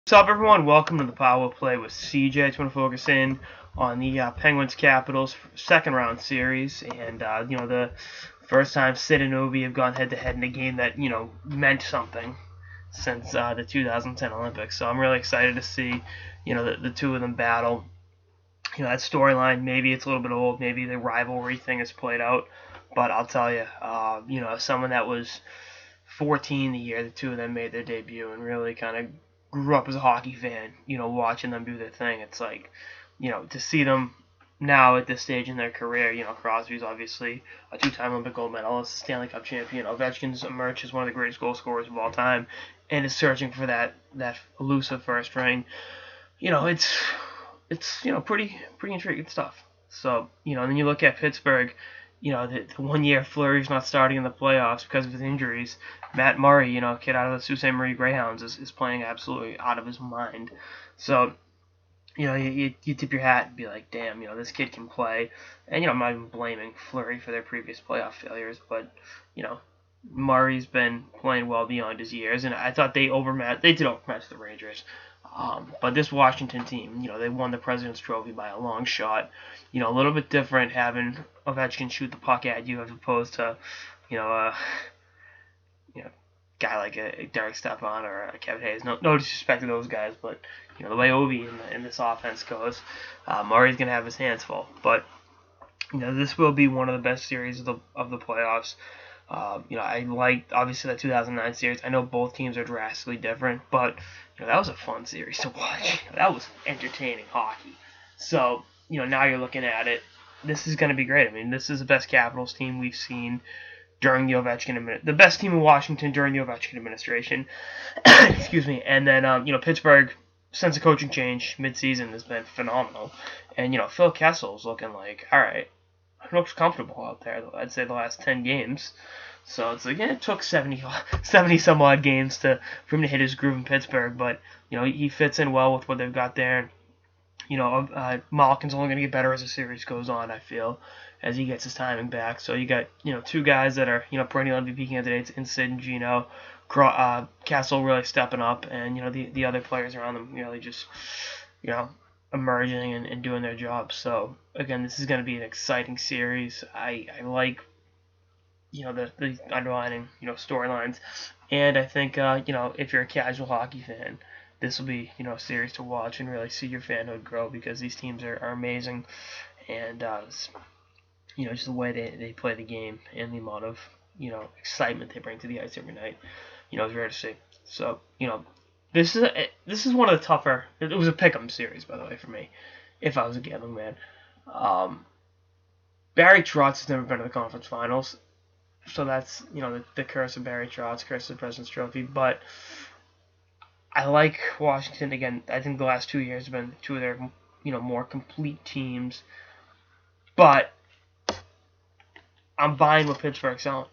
What's up, everyone? Welcome to the Power Play with CJ. I just want to focus in on the Penguins Capitals second round series, and the first time Sid and Ovi have gone head to head in a game that meant something since the 2010 Olympics. So I'm really excited to see the two of them battle. That storyline, maybe it's a little bit old, maybe the rivalry thing has played out, but I'll tell you, someone that was 14 the year the two of them made their debut and really kind of grew up as a hockey fan, watching them do their thing. It's like, to see them now at this stage in their career, Crosby's obviously a two-time Olympic gold medalist, Stanley Cup champion. Ovechkin's emerged as one of the greatest goal scorers of all time and is searching for that elusive first ring. It's pretty intriguing stuff. So, and then you look at Pittsburgh, the 1 year Fleury's not starting in the playoffs because of his injuries. Matt Murray, kid out of the Sault Ste. Marie Greyhounds, is playing absolutely out of his mind. So, you tip your hat and be like, damn, this kid can play. And, I'm not even blaming Fleury for their previous playoff failures, but, Murray's been playing well beyond his years, and I thought they did overmatch the Rangers. But this Washington team, they won the President's Trophy by a long shot. A little bit different having Ovechkin shoot the puck at you as opposed to, a guy like a Derek Stepan or a Kevin Hayes. No disrespect to those guys, but the way Ovi in this offense goes, Murray's gonna have his hands full. But this will be one of the best series of the playoffs. I liked obviously that 2009 series. I know both teams are drastically different, but that was a fun series to watch. That was entertaining hockey. So now you're looking at it. This is going to be great. I mean, this is the best Capitals team we've seen during the Ovechkin the best team in Washington during the Ovechkin administration. Excuse me. And then Pittsburgh, since the coaching change midseason, has been phenomenal. And Phil Kessel's looking like, all right, looks comfortable out there. I'd say the last 10 games. So it's like, it took 70 some odd games for him to hit his groove in Pittsburgh, but he fits in well with what they've got there. Malkin's only going to get better as the series goes on, I feel, as he gets his timing back. So you got two guys that are perennial MVP candidates in Sid and Gino. Kessel really stepping up, and the other players around them really just emerging and doing their job. So again, this is going to be an exciting series. I like the underlining storylines, and I think if you're a casual hockey fan, this will be a series to watch and really see your fanhood grow, because these teams are amazing, and just the way they play the game and the amount of excitement they bring to the ice every night is rare to see. So this is one of the tougher. It was a pick'em series, by the way, for me, if I was a gambling man. Barry Trotz has never been to the conference finals, so that's the curse of Barry Trotz, curse of the President's Trophy. But I like Washington again. I think the last 2 years have been two of their more complete teams. But I'm buying what Pittsburgh's selling.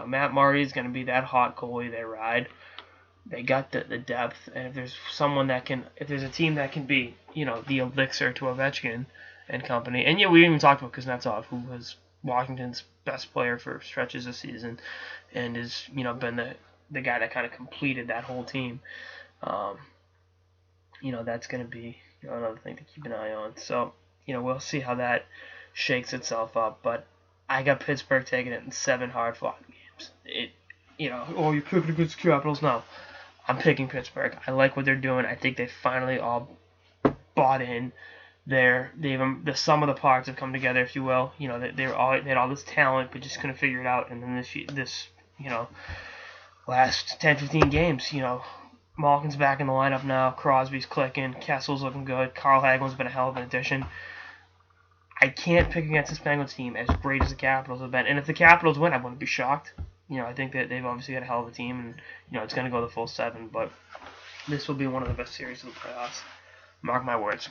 Matt Murray is going to be that hot goalie they ride. They got the depth, and if there's a team that can be, the elixir to Ovechkin and company, and we even talked about Kuznetsov, who was Washington's best player for stretches this season, and has, been the guy that kind of completed that whole team. That's going to be another thing to keep an eye on. So, we'll see how that shakes itself up, but I got Pittsburgh taking it in 7 hard-fought games. You're picking against the Capitals? No. I'm picking Pittsburgh. I like what they're doing. I think they finally all bought in. The sum of the parts have come together, if you will. They had all this talent, but just couldn't figure it out. And then this last 10, 15 games, Malkin's back in the lineup now. Crosby's clicking. Kessel's looking good. Carl Hagelin's been a hell of an addition. I can't pick against this Penguins team as great as the Capitals have been. And if the Capitals win, I wouldn't be shocked. I think that they've obviously got a hell of a team, and it's going to go the full 7. But this will be one of the best series of the playoffs. Mark my words.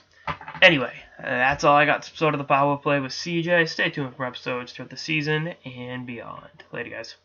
Anyway, that's all I got. Episode of the Power Play with CJ. Stay tuned for episodes throughout the season and beyond. Later, guys.